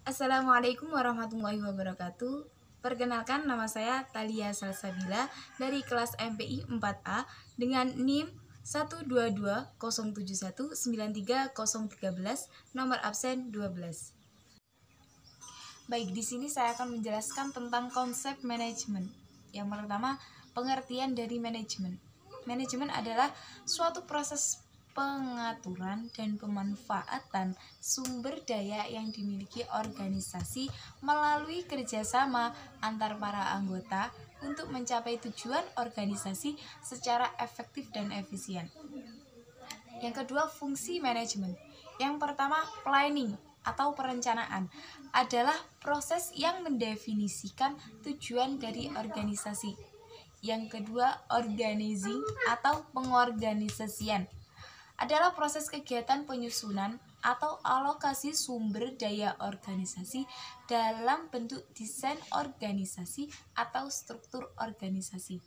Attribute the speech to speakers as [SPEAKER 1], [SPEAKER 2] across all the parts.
[SPEAKER 1] Assalamualaikum warahmatullahi wabarakatuh. Perkenalkan, nama saya Thalia Salsabila dari kelas MPI 4A dengan NIM 12207193013, nomor absen 12. Baik, di sini saya akan menjelaskan tentang konsep manajemen. Yang pertama, pengertian dari manajemen. Manajemen adalah suatu proses pengaturan dan pemanfaatan sumber daya yang dimiliki organisasi melalui kerjasama antar para anggota untuk mencapai tujuan organisasi secara efektif dan efisien. Yang kedua, fungsi manajemen. Yang pertama, planning atau perencanaan adalah proses yang mendefinisikan tujuan dari organisasi. Yang kedua, organizing atau pengorganisasian adalah proses kegiatan penyusunan atau alokasi sumber daya organisasi dalam bentuk desain organisasi atau struktur organisasi.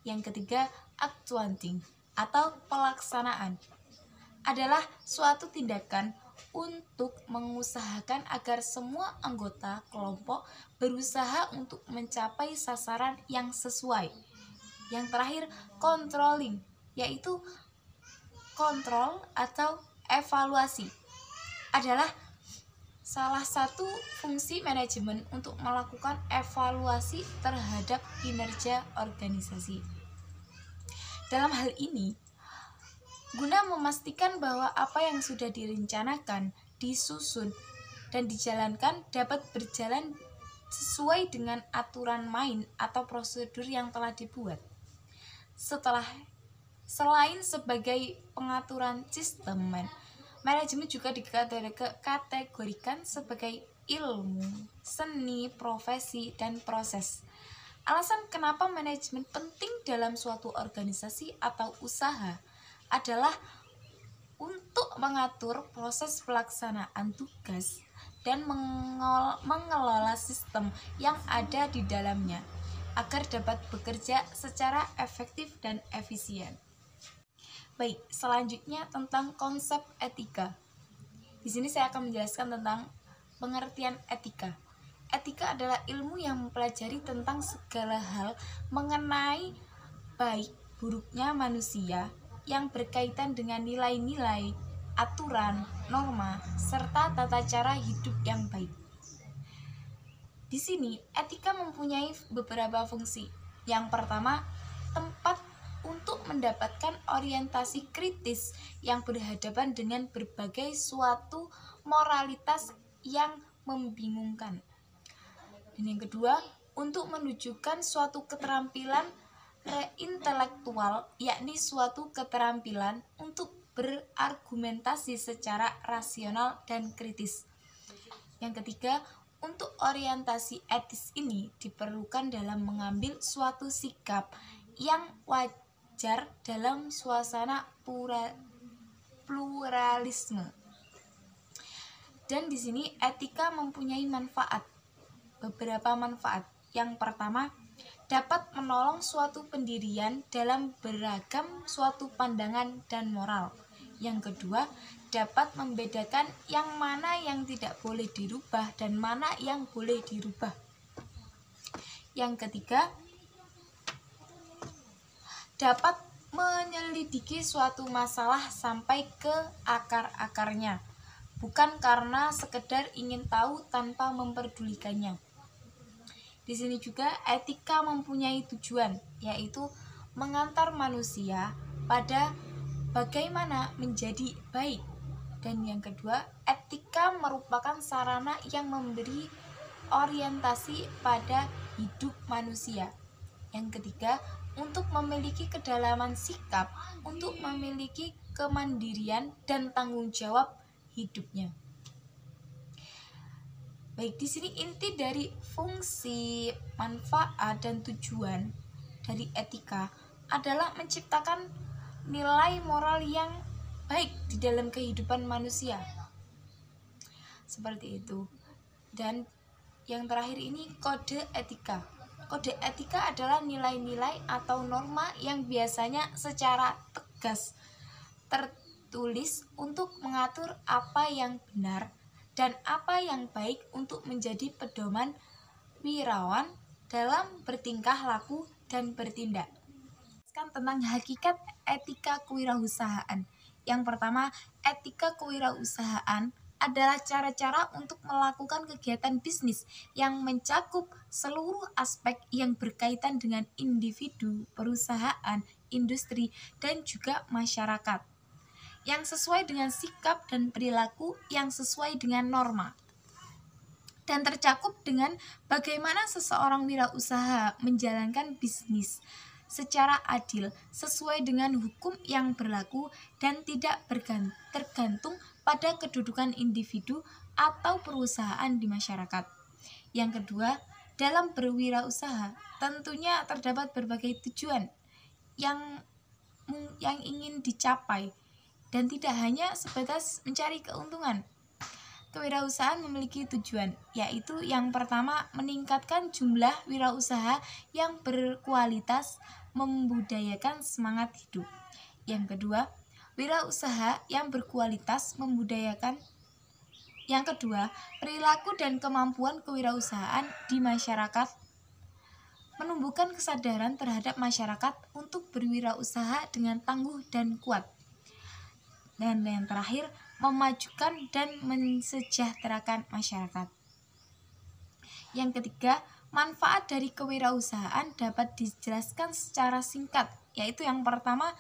[SPEAKER 1] Yang ketiga, accounting atau pelaksanaan adalah suatu tindakan untuk mengusahakan agar semua anggota kelompok berusaha untuk mencapai sasaran yang sesuai. Yang terakhir, controlling, yaitu kontrol atau evaluasi adalah salah satu fungsi manajemen untuk melakukan evaluasi terhadap kinerja organisasi. Dalam hal ini, guna memastikan bahwa apa yang sudah direncanakan, disusun, dan dijalankan dapat berjalan sesuai dengan aturan main atau prosedur yang telah dibuat. Selain sebagai pengaturan sistem, manajemen juga dikategorikan sebagai ilmu, seni, profesi, dan proses. Alasan kenapa manajemen penting dalam suatu organisasi atau usaha adalah untuk mengatur proses pelaksanaan tugas dan mengelola sistem yang ada di dalamnya agar dapat bekerja secara efektif dan efisien. Baik, selanjutnya tentang konsep etika. Di sini saya akan menjelaskan tentang pengertian etika. Etika adalah ilmu yang mempelajari tentang segala hal mengenai baik buruknya manusia yang berkaitan dengan nilai-nilai, aturan, norma, serta tata cara hidup yang baik. Di sini, etika mempunyai beberapa fungsi. Yang pertama, tempat untuk mendapatkan orientasi kritis yang berhadapan dengan berbagai suatu moralitas yang membingungkan. Dan yang kedua, untuk menunjukkan suatu keterampilan intelektual, yakni suatu keterampilan untuk berargumentasi secara rasional dan kritis. Yang ketiga, untuk orientasi etis ini diperlukan dalam mengambil suatu sikap yang wajar dalam suasana pluralisme. Dan di sini etika mempunyai beberapa manfaat. Yang pertama, dapat menolong suatu pendirian dalam beragam suatu pandangan dan moral. Yang kedua, dapat membedakan yang mana yang tidak boleh dirubah dan mana yang boleh dirubah. Yang ketiga, dapat menyelidiki suatu masalah sampai ke akar-akarnya, bukan karena sekedar ingin tahu tanpa memperdulikannya. Di sini juga etika mempunyai tujuan, yaitu mengantar manusia pada bagaimana menjadi baik. Dan yang kedua, etika merupakan sarana yang memberi orientasi pada hidup manusia. Yang ketiga, untuk memiliki kedalaman sikap, untuk memiliki kemandirian dan tanggung jawab hidupnya. Baik, di sini inti dari fungsi, manfaat, dan tujuan dari etika adalah menciptakan nilai moral yang baik di dalam kehidupan manusia. Seperti itu. Dan yang terakhir ini kode etika. Kode etika adalah nilai-nilai atau norma yang biasanya secara tegas tertulis untuk mengatur apa yang benar dan apa yang baik untuk menjadi pedoman wirawan dalam bertingkah laku dan bertindak. Tentang hakikat etika kewirausahaan. Yang pertama, etika kewirausahaan adalah cara-cara untuk melakukan kegiatan bisnis yang mencakup seluruh aspek yang berkaitan dengan individu, perusahaan, industri, dan juga masyarakat, yang sesuai dengan sikap dan perilaku yang sesuai dengan norma, dan tercakup dengan bagaimana seseorang wirausaha menjalankan bisnis secara adil sesuai dengan hukum yang berlaku dan tidak tergantung pada kedudukan individu atau perusahaan di masyarakat. Yang kedua, dalam berwirausaha tentunya terdapat berbagai tujuan yang ingin dicapai dan tidak hanya sebatas mencari keuntungan. Kewirausahaan memiliki tujuan, yaitu yang pertama, meningkatkan jumlah wirausaha yang berkualitas, membudayakan semangat hidup. Yang kedua, wirausaha yang berkualitas membudayakan. Yang kedua, perilaku dan kemampuan kewirausahaan di masyarakat, menumbuhkan kesadaran terhadap masyarakat untuk berwirausaha dengan tangguh dan kuat. Dan yang terakhir, memajukan dan mensejahterakan masyarakat. Yang ketiga, manfaat dari kewirausahaan dapat dijelaskan secara singkat, yaitu yang pertama,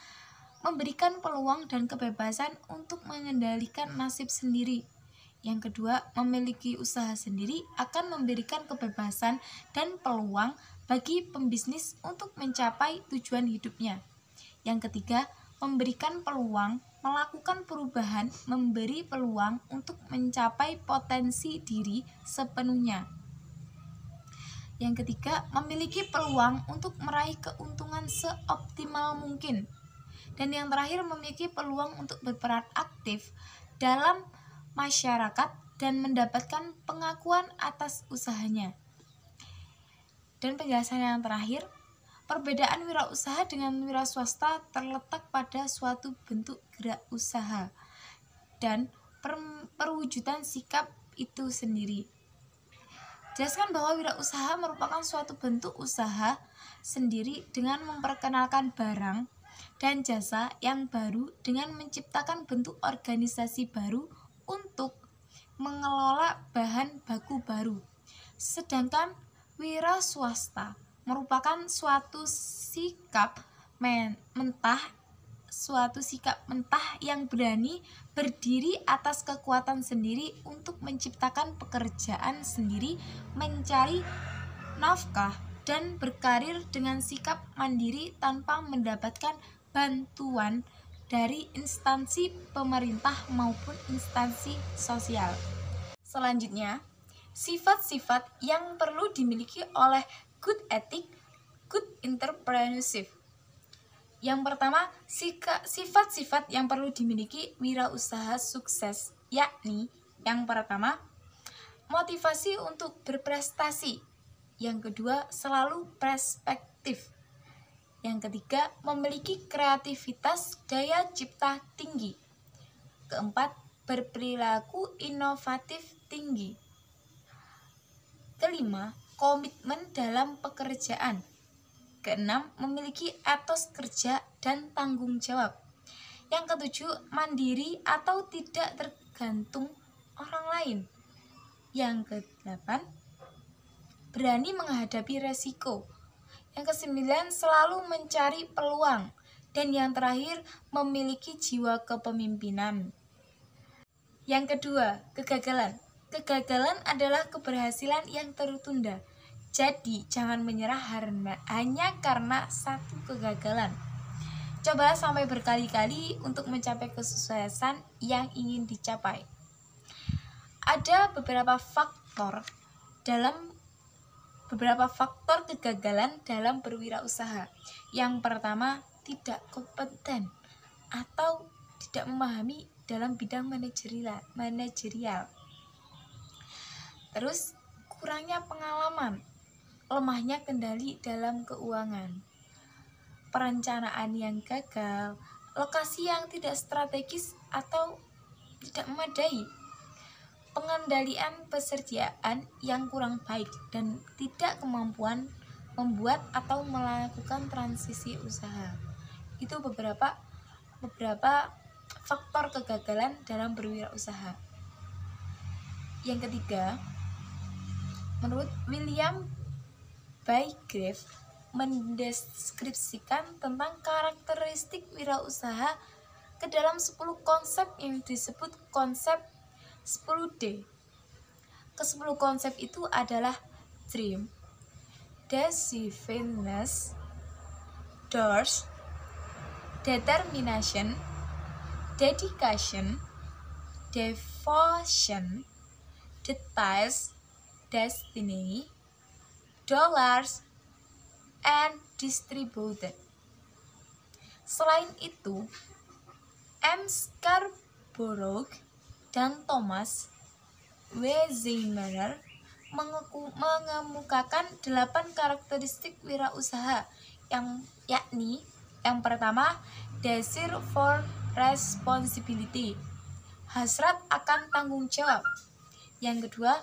[SPEAKER 1] memberikan peluang dan kebebasan untuk mengendalikan nasib sendiri. Yang kedua, memiliki usaha sendiri akan memberikan kebebasan dan peluang bagi pembisnis untuk mencapai tujuan hidupnya. Yang ketiga, memberikan peluang melakukan perubahan, memberi peluang untuk mencapai potensi diri sepenuhnya. Yang ketiga, memiliki peluang untuk meraih keuntungan seoptimal mungkin. Dan yang terakhir, memiliki peluang untuk berperan aktif dalam masyarakat dan mendapatkan pengakuan atas usahanya. Dan penjelasan yang terakhir, perbedaan wirausaha dengan wiraswasta terletak pada suatu bentuk gerak usaha dan perwujudan sikap itu sendiri. Jelaskan bahwa wirausaha merupakan suatu bentuk usaha sendiri dengan memperkenalkan barang dan jasa yang baru dengan menciptakan bentuk organisasi baru untuk mengelola bahan baku baru. Sedangkan wiraswasta merupakan suatu sikap mentah yang berani berdiri atas kekuatan sendiri untuk menciptakan pekerjaan sendiri, mencari nafkah, dan berkarir dengan sikap mandiri tanpa mendapatkan bantuan dari instansi pemerintah maupun instansi sosial. Selanjutnya, sifat-sifat yang perlu dimiliki oleh good ethic, good entrepreneurship. Yang pertama, sifat-sifat yang perlu dimiliki wirausaha sukses, yakni yang pertama, motivasi untuk berprestasi. Yang kedua, selalu perspektif. Yang ketiga, memiliki kreativitas daya cipta tinggi. Keempat, berperilaku inovatif tinggi. Kelima, komitmen dalam pekerjaan. Keenam, memiliki etos kerja dan tanggung jawab. Yang ketujuh, mandiri atau tidak tergantung orang lain. Yang kedelapan, berani menghadapi resiko. Yang kesembilan, selalu mencari peluang. Dan yang terakhir, memiliki jiwa kepemimpinan. Yang kedua, kegagalan. Kegagalan adalah keberhasilan yang tertunda. Jadi, jangan menyerah hanya karena satu kegagalan. Cobalah sampai berkali-kali untuk mencapai kesuksesan yang ingin dicapai. Ada beberapa faktor kegagalan dalam berwirausaha. Yang pertama, tidak kompeten atau tidak memahami dalam bidang manajerial. Terus, kurangnya pengalaman, lemahnya kendali dalam keuangan, perencanaan yang gagal, lokasi yang tidak strategis atau tidak memadai, pengendalian persediaan yang kurang baik, dan tidak kemampuan membuat atau melakukan transisi usaha. Itu beberapa faktor kegagalan dalam berwirausaha. Yang ketiga, menurut William Bygrave mendeskripsikan tentang karakteristik wirausaha ke dalam 10 konsep yang disebut konsep 10D. Ke-10 konsep itu adalah dream, decisiveness, doors, determination, dedication, devotion, details, destiny, dollars, and distributed. Selain itu, M. Scarborough dan Thomas W. Zeimer mengemukakan 8 karakteristik wirausaha, yakni yang pertama, desire for responsibility, hasrat akan tanggung jawab. Yang kedua,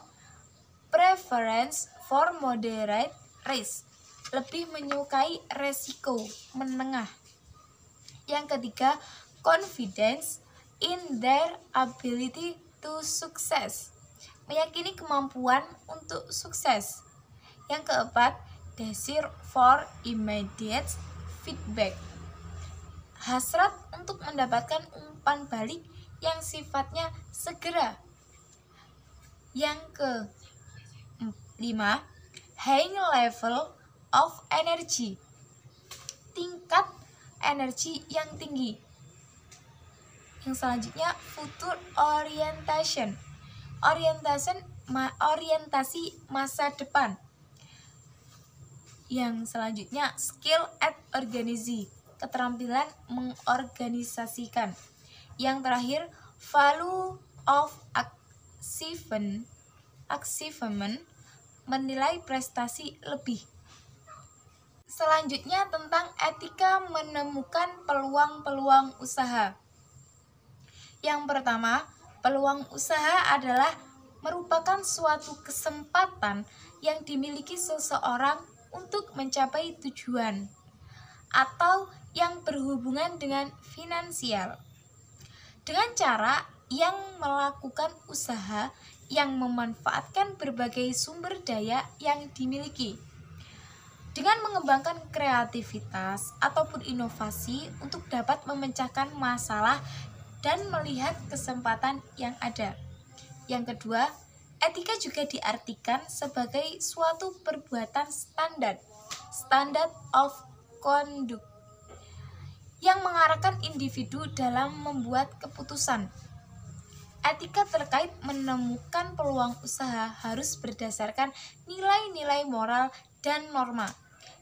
[SPEAKER 1] preference for moderate risk, lebih menyukai resiko menengah. Yang ketiga, confidence in their ability to success, meyakini kemampuan untuk sukses. Yang keempat, desire for immediate feedback, hasrat untuk mendapatkan umpan balik yang sifatnya segera. Yang kelima, high level of energy, tingkat energi yang tinggi. Yang selanjutnya, future orientation, orientasi masa depan. Yang selanjutnya, skill at organizing, keterampilan mengorganisasikan. Yang terakhir, value of achievement, menilai prestasi lebih. Selanjutnya tentang etika menemukan peluang-peluang usaha. Yang pertama, peluang usaha adalah merupakan suatu kesempatan yang dimiliki seseorang untuk mencapai tujuan atau yang berhubungan dengan finansial. Dengan cara yang melakukan usaha yang memanfaatkan berbagai sumber daya yang dimiliki, dengan mengembangkan kreativitas ataupun inovasi untuk dapat memecahkan masalah dan melihat kesempatan yang ada. Yang kedua, etika juga diartikan sebagai suatu perbuatan standard of conduct, yang mengarahkan individu dalam membuat keputusan. Etika terkait menemukan peluang usaha harus berdasarkan nilai-nilai moral dan norma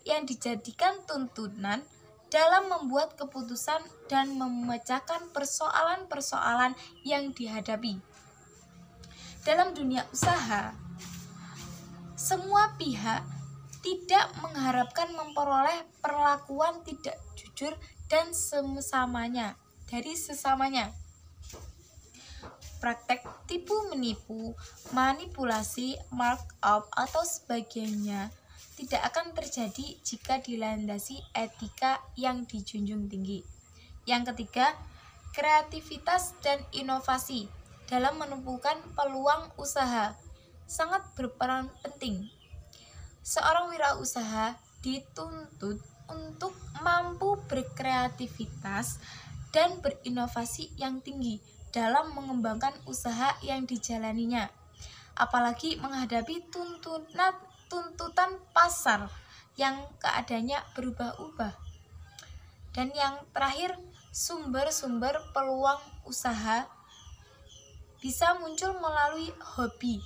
[SPEAKER 1] yang dijadikan tuntunan dalam membuat keputusan dan memecahkan persoalan-persoalan yang dihadapi. Dalam dunia usaha, semua pihak tidak mengharapkan memperoleh perlakuan tidak jujur dan dari sesamanya. Praktek tipu-menipu, manipulasi, markup, atau sebagainya tidak akan terjadi jika dilandasi etika yang dijunjung tinggi. Yang ketiga, kreativitas dan inovasi dalam menemukan peluang usaha sangat berperan penting. Seorang wirausaha dituntut untuk mampu berkreativitas dan berinovasi yang tinggi dalam mengembangkan usaha yang dijalaninya, apalagi menghadapi tuntutan pasar yang keadaannya berubah-ubah. Dan yang terakhir, sumber-sumber peluang usaha bisa muncul melalui hobi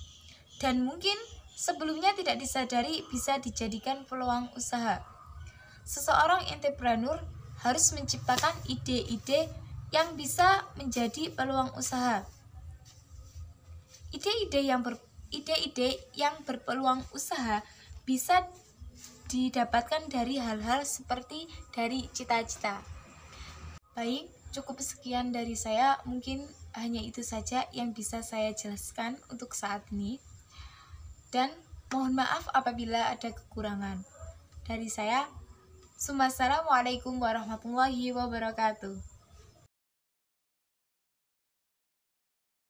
[SPEAKER 1] dan mungkin sebelumnya tidak disadari bisa dijadikan peluang usaha. Seseorang entrepreneur harus menciptakan ide-ide yang bisa menjadi peluang usaha. Ide-ide yang berpeluang usaha bisa didapatkan dari hal-hal seperti dari cita-cita. Baik, cukup sekian dari saya. Mungkin hanya itu saja yang bisa saya jelaskan untuk saat ini. Dan mohon maaf apabila ada kekurangan. Dari saya, Assalamualaikum warahmatullahi wabarakatuh.